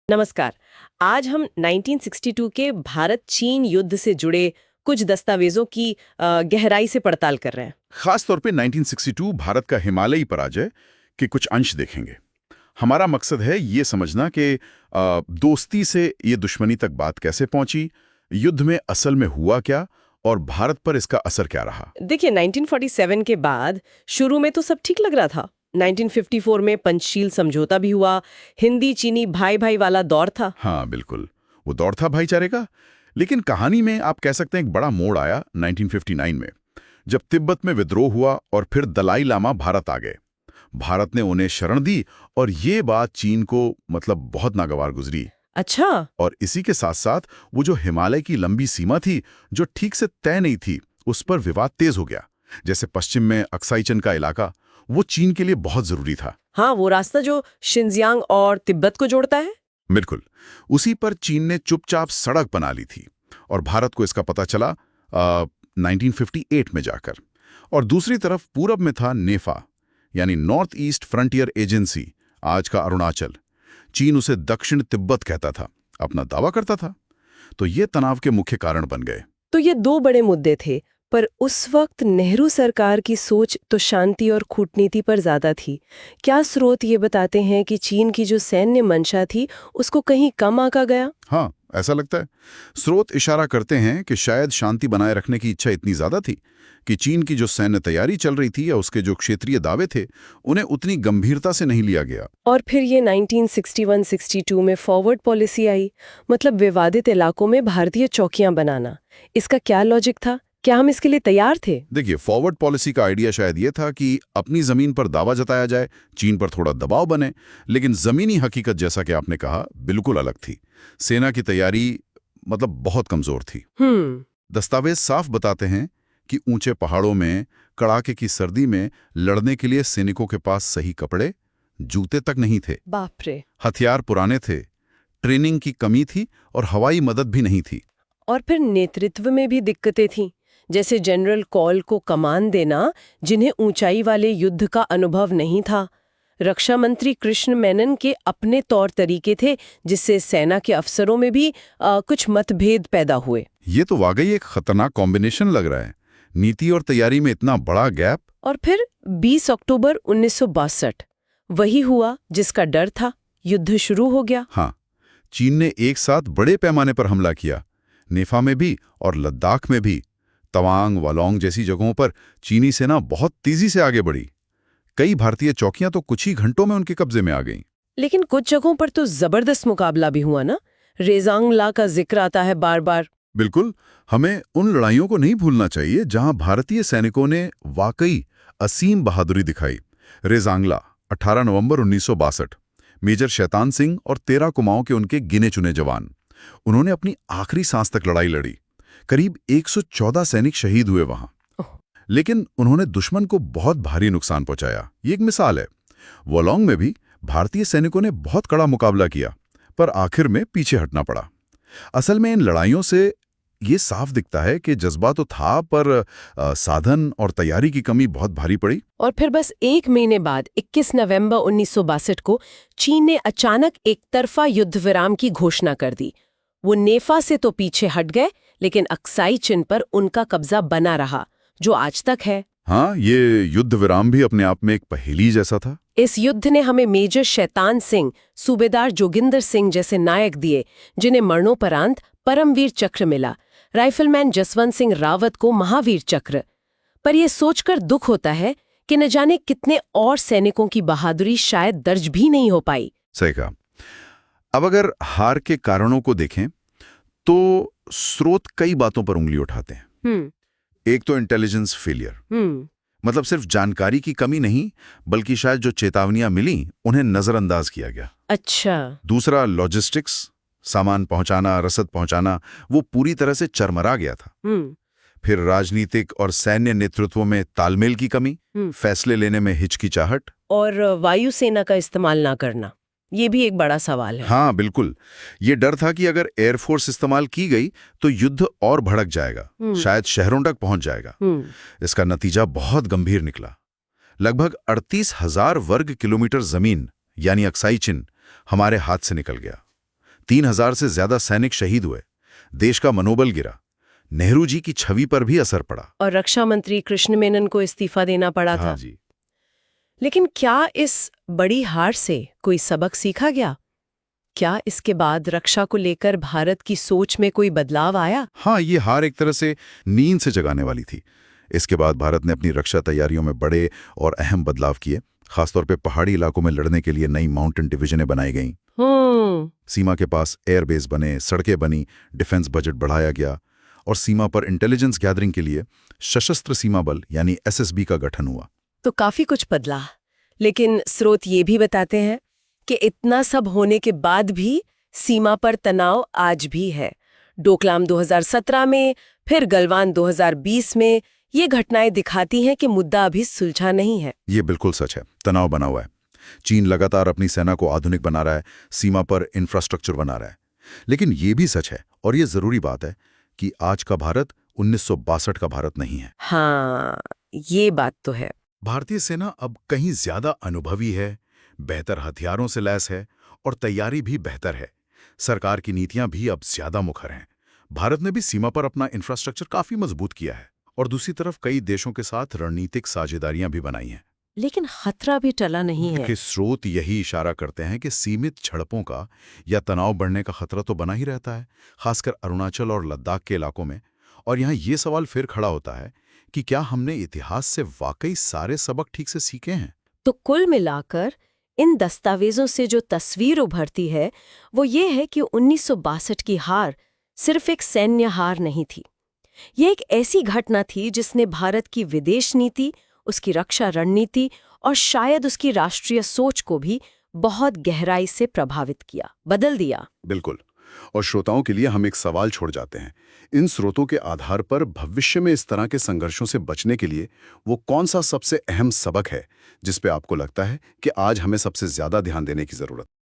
नमस्कार। आज हम 1962 के भारत चीन युद्ध से जुड़े कुछ दस्तावेजों की गहराई से पड़ताल कर रहे हैं। खास तौर पे 1962 भारत का हिमालयी पराजय के कुछ अंश देखेंगे। हमारा मकसद है ये समझना कि दोस्ती से ये दुश्मनी तक बात कैसे पहुंची, युद्ध में असल में हुआ क्या और भारत पर इसका असर क्या रहा। देखिए, 1947 के बाद शुरू में तो सब ठीक लग रहा था। 1954 में पंचशील समझौता भी हुआ, हिंदी चीनी भाई भाई वाला दौर था। हाँ बिल्कुल, वो दौर था भाईचारे का। लेकिन कहानी में आप कह सकते हैं एक बड़ा मोड़ आया 1959 में, जब तिब्बत में विद्रोह हुआ और फिर दलाई लामा भारत आ गए। भारत ने उन्हें शरण दी और ये बात चीन को बहुत नागवार गुजरी। अच्छा। और इसी के साथ साथ वो जो हिमालय की लंबी सीमा थी जो ठीक से तय नहीं थी, उस पर विवाद तेज हो गया। जैसे पश्चिम में अक्साई का इलाका, वो चीन के लिए बहुत जरूरी था। हाँ, वो रास्ता जो शिनजियांग और तिब्बत को जोड़ता है। बिल्कुल, उसी पर चीन ने चुपचाप सड़क बना ली थी और भारत को इसका पता चला 1958 में जाकर। और दूसरी तरफ पूरब में था नेफा, यानी नॉर्थ ईस्ट फ्रंटियर एजेंसी, आज का अरुणाचल। चीन उसे दक्षिण तिब्बत कहता था, अपना दावा करता था। तो ये तनाव के मुख्य कारण बन गए। तो ये दो बड़े मुद्दे थे, पर उस वक्त नेहरू सरकार की सोच तो शांति और कूटनीति पर ज्यादा थी। क्या स्रोत ये बताते हैं कि चीन की जो सैन्य मंशा थी उसको कहीं कम आंका गया? हाँ, ऐसा लगता है। स्रोत इशारा करते हैं कि शायद शांति बनाए रखने की इच्छा इतनी ज्यादा थी कि चीन की जो सैन्य तैयारी चल रही थी या उसके जो क्षेत्रीय दावे थे, उन्हें उतनी गंभीरता से नहीं लिया गया। और फिर ये 1961-62 में फॉरवर्ड पॉलिसी आई, मतलब विवादित इलाकों में भारतीय चौकियां बनाना। इसका क्या लॉजिक था? क्या हम इसके लिए तैयार थे? देखिए, फॉरवर्ड पॉलिसी का आइडिया शायद ये था कि अपनी जमीन पर दावा जताया जाए, चीन पर थोड़ा दबाव बने। लेकिन जमीनी हकीकत, जैसा कि आपने कहा, बिल्कुल अलग थी। सेना की तैयारी बहुत कमजोर थी। दस्तावेज साफ बताते हैं कि ऊंचे पहाड़ों में कड़ाके की सर्दी में लड़ने के लिए सैनिकों के पास सही कपड़े, जूते तक नहीं थे। बाप रे। हथियार पुराने थे, ट्रेनिंग की कमी थी और हवाई मदद भी नहीं थी। और फिर नेतृत्व में भी दिक्कतें थीं, जैसे जनरल कॉल को कमान देना, जिन्हें ऊंचाई वाले युद्ध का अनुभव नहीं था। रक्षा मंत्री कृष्ण मेनन के अपने तौर तरीके थे, जिससे सेना के अफसरों में भी कुछ मतभेद पैदा हुए। ये तो वाकई एक खतरनाक कॉम्बिनेशन लग रहा है, नीति और तैयारी में इतना बड़ा गैप। और फिर 20 अक्टूबर 1962 वही हुआ जिसका डर था, युद्ध शुरू हो गया। हाँ, चीन ने एक साथ बड़े पैमाने पर हमला किया, नेफा में भी और लद्दाख में भी। तवांग, वालोंग जैसी जगहों पर चीनी सेना बहुत तेजी से आगे बढ़ी। कई भारतीय चौकियां तो कुछ ही घंटों में उनके कब्जे में आ गईं। लेकिन कुछ जगहों पर तो जबरदस्त मुकाबला भी हुआ ना। रेजांगला का जिक्र आता है बार बार। बिल्कुल, हमें उन लड़ाइयों को नहीं भूलना चाहिए जहां भारतीय सैनिकों ने वाकई असीम बहादुरी दिखाई। रेजांगला 18 नवंबर 1962, मेजर शैतान सिंह और 13 कुमाऊं के उनके गिने चुने जवान, उन्होंने अपनी आखिरी सांस तक लड़ाई लड़ी। करीब 114 सैनिक शहीद हुए वहां। लेकिन उन्होंने दुश्मन को बहुत भारी नुकसान पहुंचाया। ये एक मिसाल है। वोलोंग में भी भारतीय सैनिकों ने बहुत कड़ा मुकाबला किया, पर आखिर में पीछे हटना पड़ा। असल में इन लड़ाइयों से ये साफ दिखता है कि जज्बा तो था, पर साधन और तैयारी की कमी बहुत भारी पड़ी। और फिर बस एक महीने बाद 21 नवंबर 1962 को चीन ने अचानक एक तरफा युद्ध विराम की घोषणा कर दी। वो नेफा से तो पीछे हट गए, लेकिन अक्साई चिन पर उनका कब्जा बना रहा, जो आज तक है। हाँ, ये युद्ध विराम भी अपने आप में एक पहेली जैसा था। इस युद्ध ने हमें मेजर शैतान सिंह, सूबेदार जोगिंदर सिंह जैसे नायक दिए, जिन्हें मरणोपरांत परमवीर चक्र मिला। राइफलमैन जसवंत सिंह रावत को महावीर चक्र। पर यह सोचकर दुख होता है कि न जाने कितने और सैनिकों की बहादुरी शायद दर्ज भी नहीं हो पाई। सही कहा। अब अगर हार के कारणों को देखें तो स्रोत कई बातों पर उंगली उठाते हैं। एक तो इंटेलिजेंस फेलियर, सिर्फ जानकारी की कमी नहीं, बल्कि शायद जो चेतावनियां मिली उन्हें नजरअंदाज किया गया। अच्छा। दूसरा लॉजिस्टिक्स, सामान पहुंचाना, रसद पहुंचाना, वो पूरी तरह से चरमरा गया था। फिर राजनीतिक और सैन्य नेतृत्व में तालमेल की कमी, फैसले लेने में हिचकिचाहट, और वायुसेना का इस्तेमाल ना करना, ये भी एक बड़ा सवाल है। हाँ बिल्कुल, ये डर था कि अगर एयरफोर्स इस्तेमाल की गई तो युद्ध और भड़क जाएगा, शायद शहरों तक पहुंच जाएगा। इसका नतीजा बहुत गंभीर निकला। लगभग 38,000 वर्ग किलोमीटर जमीन, यानी अक्साई चिन, हमारे हाथ से निकल गया। 3,000 से ज्यादा सैनिक शहीद हुए, देश का मनोबल गिरा, नेहरू जी की छवि पर भी असर पड़ा। और रक्षा मंत्री कृष्ण मेनन को इस्तीफा देना पड़ा था। हाँ जी। लेकिन क्या इस बड़ी हार से कोई सबक सीखा गया? क्या इसके बाद रक्षा को लेकर भारत की सोच में कोई बदलाव आया? हाँ, ये हार एक तरह से नींद से जगाने वाली थी। इसके बाद भारत ने अपनी रक्षा तैयारियों में बड़े और अहम बदलाव किए। खासतौर पे पहाड़ी इलाकों में लड़ने के लिए नई माउंटेन डिवीजनें बनाई गईं। सीमा के पास एयरबेस बने, सड़कें बनी, डिफेंस बजट बढ़ाया गया और सीमा पर इंटेलिजेंस गैदरिंग के लिए सशस्त्र सीमा बल यानी एसएसबी का गठन हुआ। तो काफी कुछ बदला, लेकिन स्रोत ये भी बताते हैं कि इतना सब होने के बाद भी सीमा पर तनाव आज भी है। डोकलाम 2017 में, फिर गलवान 2020 में ये घटनाएं दिखाती हैं कि मुद्दा अभी सुलझा नहीं है। ये बिल्कुल सच है, तनाव बना हुआ है। चीन लगातार अपनी सेना को आधुनिक बना रहा है, सीमा पर इंफ्रास्ट्रक्चर बना रहा है। लेकिन ये भी सच है, और ये जरूरी बात है, कि आज का भारत 1962 का भारत नहीं है। हाँ, ये बात तो है। भारतीय सेना अब कहीं ज्यादा अनुभवी है, बेहतर हथियारों से लैस है और तैयारी भी बेहतर है। सरकार की नीतियां भी अब ज्यादा मुखर हैं। भारत ने भी सीमा पर अपना इंफ्रास्ट्रक्चर काफी मजबूत किया है और दूसरी तरफ कई देशों के साथ रणनीतिक साझेदारियां भी बनाई हैं। लेकिन खतरा भी टला नहीं है। कि स्रोत यही इशारा करते हैं कि सीमित झड़पों का या तनाव बढ़ने का खतरा तो बना ही रहता है, खासकर अरुणाचल और लद्दाख के इलाकों में। और यहाँ ये सवाल फिर खड़ा होता है कि क्या हमने इतिहास से वाकई सारे सबक ठीक से सीखे हैं? तो कुल मिलाकर इन दस्तावेजों से जो तस्वीर उभरती है वो ये है कि 1962 की हार सिर्फ एक सैन्य हार नहीं थी। ये एक ऐसी घटना थी जिसने भारत की विदेश नीति, उसकी रक्षा रणनीति और शायद उसकी राष्ट्रीय सोच को भी बहुत गहराई से प्रभावित किया, बदल दिया। बिल्कुल। और श्रोताओं के लिए हम एक सवाल छोड़ जाते हैं। इन स्रोतों के आधार पर भविष्य में इस तरह के संघर्षों से बचने के लिए वो कौन सा सबसे अहम सबक है जिस पे आपको लगता है कि आज हमें सबसे ज्यादा ध्यान देने की जरूरत है?